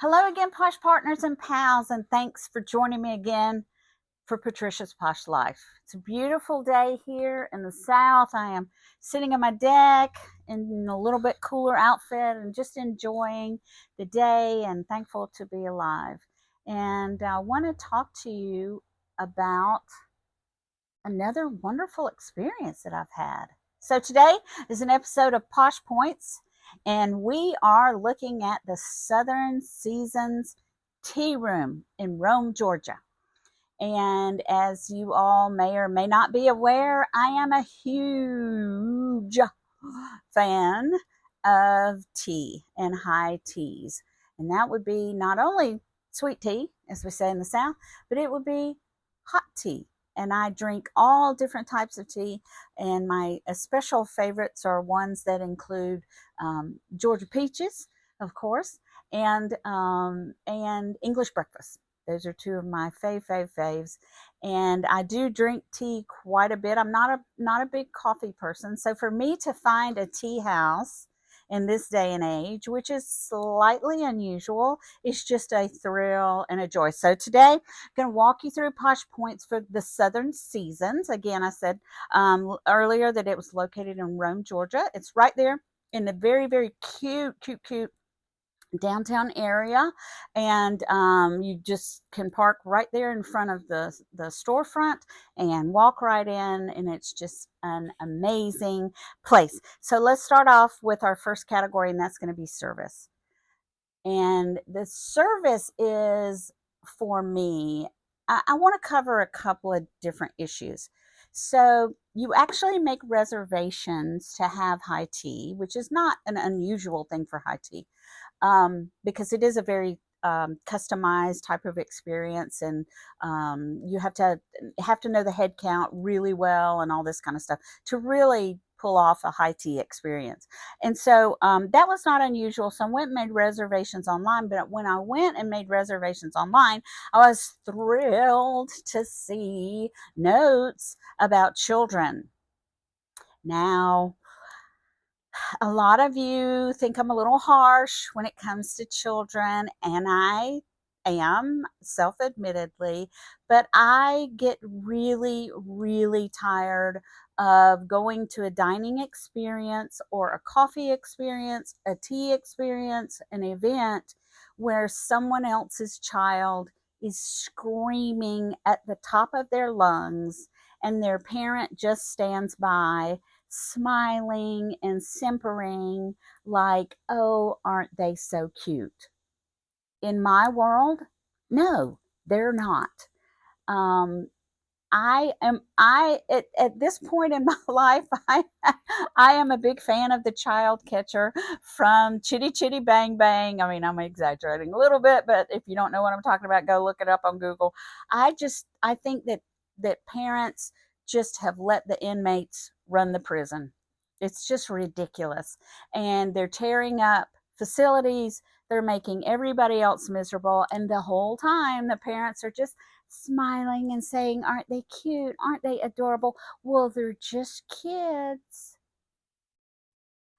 Hello again, Posh partners and pals, and thanks for joining me again for Patricia's Posh Life. It's a beautiful day here in the South. I am sitting on my deck in a little bit cooler outfit and just enjoying the day and thankful to be alive. And I want to talk to you about another wonderful experience that I've had. So today is an episode of Posh Points, and we are looking at the Southern Seasons Tea Room in Rome, Georgia. And as you all may or may not be aware, I am a huge fan of tea and high teas. And that would be not only sweet tea, as we say in the South, but it would be hot tea. And I drink all different types of tea. And my special favorites are ones that include Georgia peaches, of course, and English breakfast. Those are two of my faves. And I do drink tea quite a bit. I'm not a big coffee person. So for me to find a tea house in this day and age, which is slightly unusual, is just a thrill and a joy. So today I'm going to walk you through Posh Points for the Southern Seasons. Again, I said earlier that it was located in Rome, Georgia. It's right there in the very cute downtown area, and you just can park right there in front of the storefront and walk right in, and it's just an amazing place. So let's start off with our first category, and that's going to be service. And the service is, for me, I want to cover a couple of different issues. So you actually make reservations to have high tea, which is not an unusual thing for high tea, because it is a very customized type of experience, and you have to know the head count really well and all this kind of stuff to really pull off a high tea experience. And so that was not unusual. So I went and made reservations online. But when I went and made reservations online, I was thrilled to see notes about children. Now, a lot of you think I'm a little harsh when it comes to children, and I am, self admittedly, but I get really tired of going to a dining experience or a coffee experience, a tea experience, an event where someone else's child is screaming at the top of their lungs and their parent just stands by smiling and simpering like, oh, aren't they so cute? In my world, no, they're not. Um, I at this point in my life, I am a big fan of the child catcher from Chitty Chitty Bang Bang. I mean, I'm exaggerating a little bit, but if you don't know what I'm talking about, go look it up on Google. I think that parents just have let the inmates run the prison. It's just ridiculous. And they're tearing up facilities, they're making everybody else miserable, and the whole time the parents are just smiling and saying, aren't they cute? Aren't they adorable? Well, they're just kids.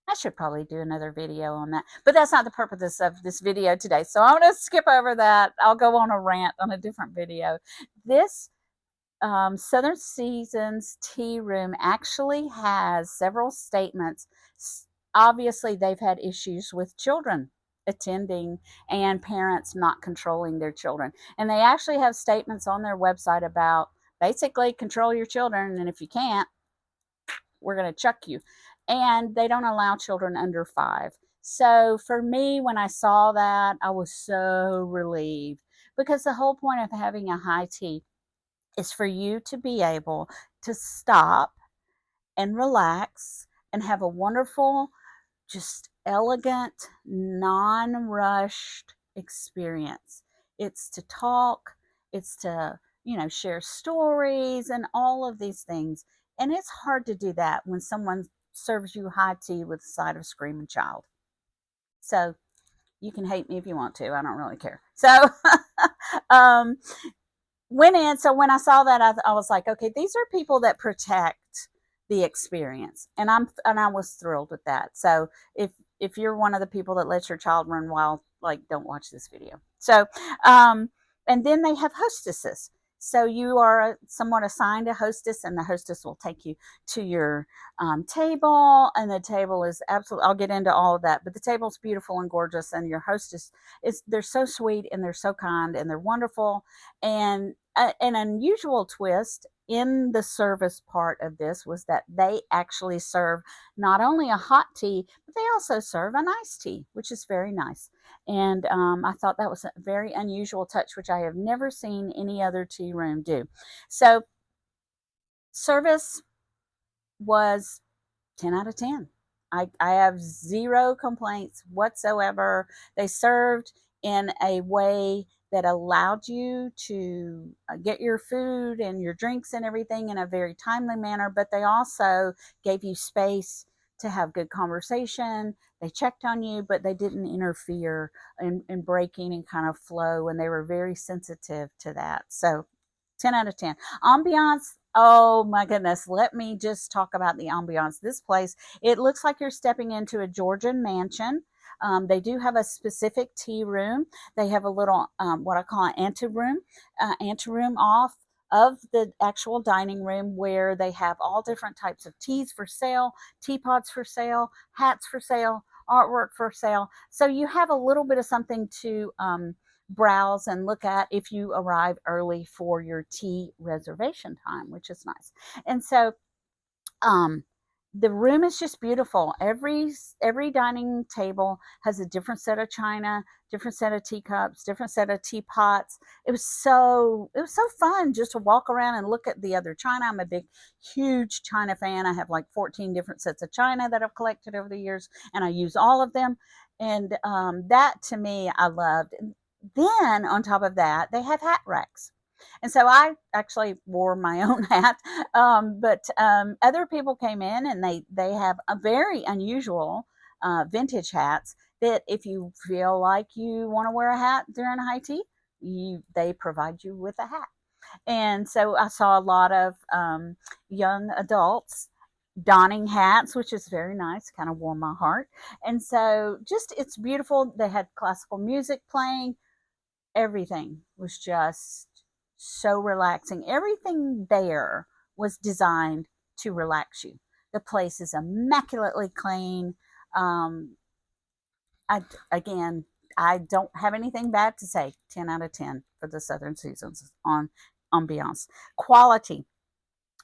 I should probably do another video on that, but that's not the purpose of this video today. So I'm going to skip over that. I'll go on a rant on a different video. This Southern Seasons Tea Room actually has several statements. Obviously, they've had issues with children attending and parents not controlling their children. And they actually have statements on their website about basically control your children, and if you can't, we're going to chuck you. And they don't allow children under 5. So for me, when I saw that, I was so relieved, because the whole point of having a high tea is for you to be able to stop and relax and have a wonderful, just elegant, non-rushed experience. It's to talk, it's to, share stories and all of these things. And it's hard to do that when someone serves you high tea with a side of screaming child. So you can hate me if you want to. I don't really care. So um, went in. So when I saw that, I was like, okay, these are people that protect the experience, and I was thrilled with that. So if you're one of the people that lets your child run wild like, don't watch this video. So, um, and then they have hostesses. So you are somewhat assigned a hostess, and the hostess will take you to your table, and the table is absolutely, I'll get into all of that, but the table's beautiful and gorgeous, and your hostess is, they're so sweet and they're so kind and they're wonderful. And an unusual twist in the service part of this was that they actually serve not only a hot tea, but they also serve an iced tea, which is very nice. And I thought that was a very unusual touch, which I have never seen any other tea room do. So service was 10 out of 10. I have zero complaints whatsoever. They served in a way that allowed you to get your food and your drinks and everything in a very timely manner, but they also gave you space to have good conversation. They checked on you, but they didn't interfere in breaking and kind of flow, and they were very sensitive to that. So 10 out of 10. Ambiance, oh my goodness. Let me just talk about the ambiance. This place, it looks like you're stepping into a Georgian mansion. They do have a specific tea room. They have a little, what I call an anteroom off of the actual dining room, where they have all different types of teas for sale, teapots for sale, hats for sale, artwork for sale. So you have a little bit of something to browse and look at if you arrive early for your tea reservation time, which is nice. And so um the room is just beautiful. Every dining table has a different set of china, different set of teacups, different set of teapots. It was so fun just to walk around and look at the other china. I'm a big, huge china fan. I have like 14 different sets of china that I've collected over the years, and I use all of them. And that, to me, I loved. Then on top of that, they have hat racks. And so I actually wore my own hat, but other people came in, and they have a very unusual vintage hats that, if you feel like you want to wear a hat during high tea, they provide you with a hat. And so I saw a lot of young adults donning hats, which is very nice, kind of warmed my heart. And so just, it's beautiful. They had classical music playing. Everything was just so relaxing. Everything there was designed to relax you. The place is immaculately clean. Um, I, again, I don't have anything bad to say. 10 out of 10 for the Southern Seasons on Ambiance. Quality.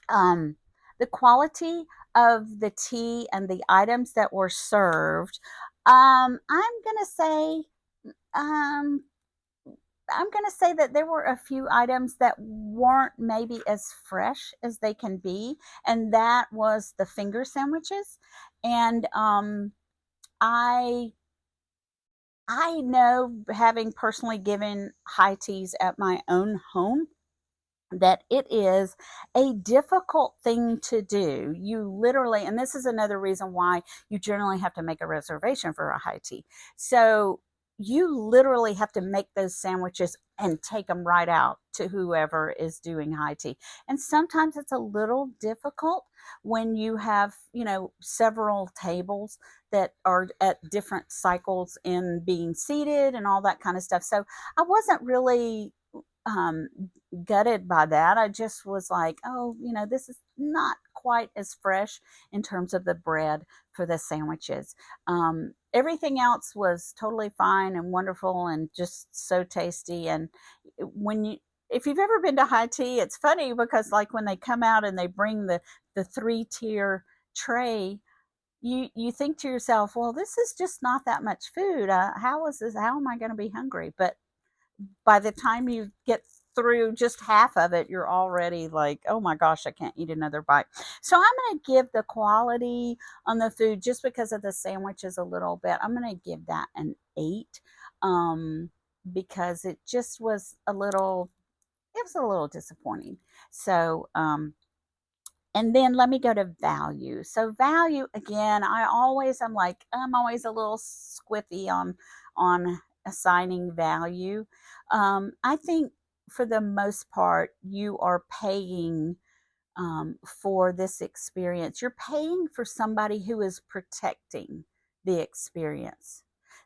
Um, the quality of the tea and the items that were served. I'm gonna say um, I'm going to say that there were a few items that weren't maybe as fresh as they can be, and that was the finger sandwiches. And I I know, having personally given high teas at my own home, that it is a difficult thing to do. You literally, and this is another reason why you generally have to make a reservation for a high tea. So you literally have to make those sandwiches and take them right out to whoever is doing high tea. And sometimes it's a little difficult when you have, several tables that are at different cycles in being seated and all that kind of stuff. So I wasn't really um, gutted by that. I just was like, oh, this is not quite as fresh in terms of the bread for the sandwiches. Everything else was totally fine and wonderful and just so tasty. And if you've ever been to high tea, it's funny because, like, when they come out and they bring the 3-tier tray, you think to yourself, well, this is just not that much food. How is this? How am I going to be hungry? But by the time you get through just half of it, you're already like, oh my gosh, I can't eat another bite. So I'm going to give the quality on the food, just because of the sandwiches a little bit, I'm going to give that an 8, because it just was a little disappointing. So and then let me go to value. So value, again, I'm always a little squiffy on assigning value. I think for the most part, you are paying for this experience. You're paying for somebody who is protecting the experience.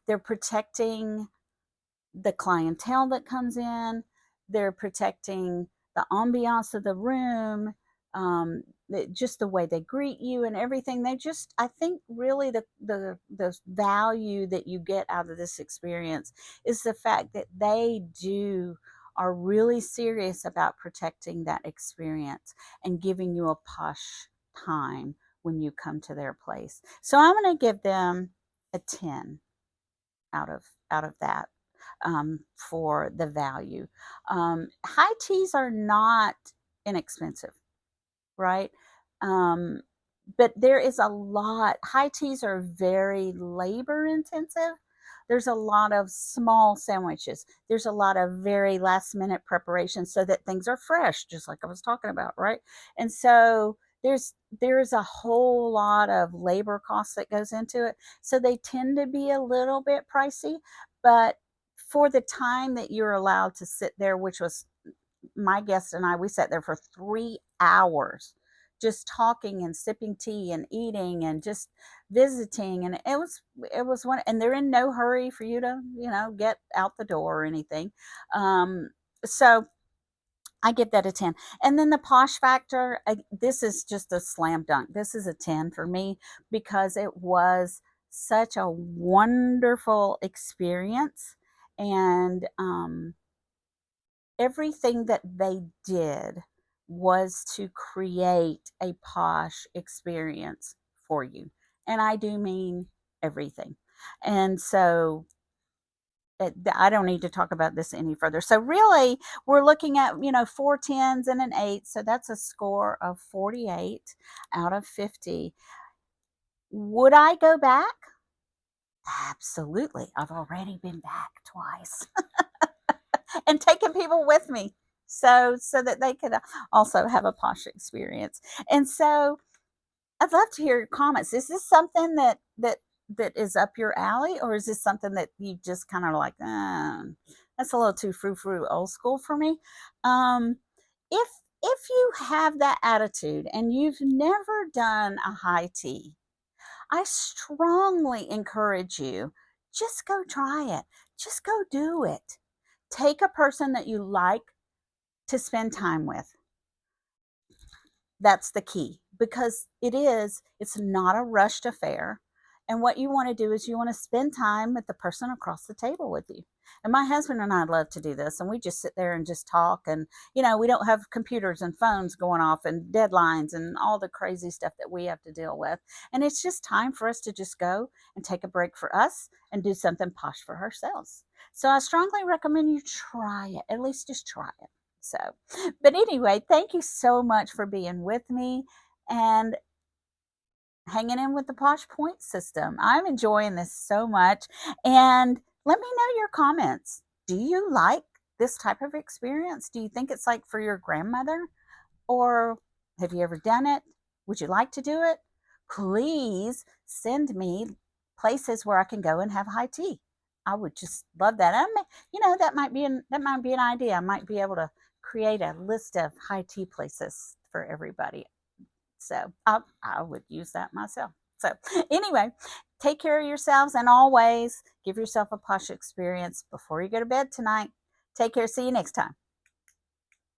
They're protecting the clientele that comes in. They're protecting the ambiance of the room, just the way they greet you and everything. They just, I think, really the value that you get out of this experience is the fact that they do are really serious about protecting that experience and giving you a posh time when you come to their place. So I'm going to give them a 10 out of that, for the value. High teas are not inexpensive, right? Um, but there is a lot, high teas are very labor intensive. There's a lot of small sandwiches. There's a lot of very last minute preparations so that things are fresh, just like I was talking about, right? And so there's a whole lot of labor costs that goes into it. So they tend to be a little bit pricey, but for the time that you're allowed to sit there, which was my guest and I, we sat there for 3 hours just talking and sipping tea and eating and just visiting. And it was one, and they're in no hurry for you to, get out the door or anything. So I give that a 10. And then the Posh Factor, this is just a slam dunk. This is a 10 for me because it was such a wonderful experience. And everything that they did was to create a posh experience for you. And I do mean everything. And so I don't need to talk about this any further. So really, we're looking at, 4 10s and an 8. So that's a score of 48 out of 50. Would I go back? Absolutely. I've already been back twice. And taking people with me so that they could also have a posh experience. And so I'd love to hear your comments. Is this something that is up your alley, or is this something that you just kind of like, that's a little too frou-frou old school for me? Um, if you have that attitude and you've never done a high tea, I strongly encourage you, just go try it. Just go do it. Take a person that you like to spend time with. That's the key, because it's not a rushed affair. And what you want to do is you want to spend time with the person across the table with you. And my husband and I love to do this, and we just sit there and just talk. And, we don't have computers and phones going off and deadlines and all the crazy stuff that we have to deal with. And it's just time for us to just go and take a break for us and do something posh for ourselves. So I strongly recommend you try it. At least just try it. So, but anyway, thank you so much for being with me and hanging in with the Posh Point system. I'm enjoying this so much. And let me know your comments. Do you like this type of experience? Do you think it's like for your grandmother? Or have you ever done it? Would you like to do it? Please send me places where I can go and have high tea. I would just love that. That might be an idea. I might be able to create a list of high tea places for everybody. So I would use that myself. So anyway, take care of yourselves, and always give yourself a posh experience before you go to bed tonight. Take care. See you next time.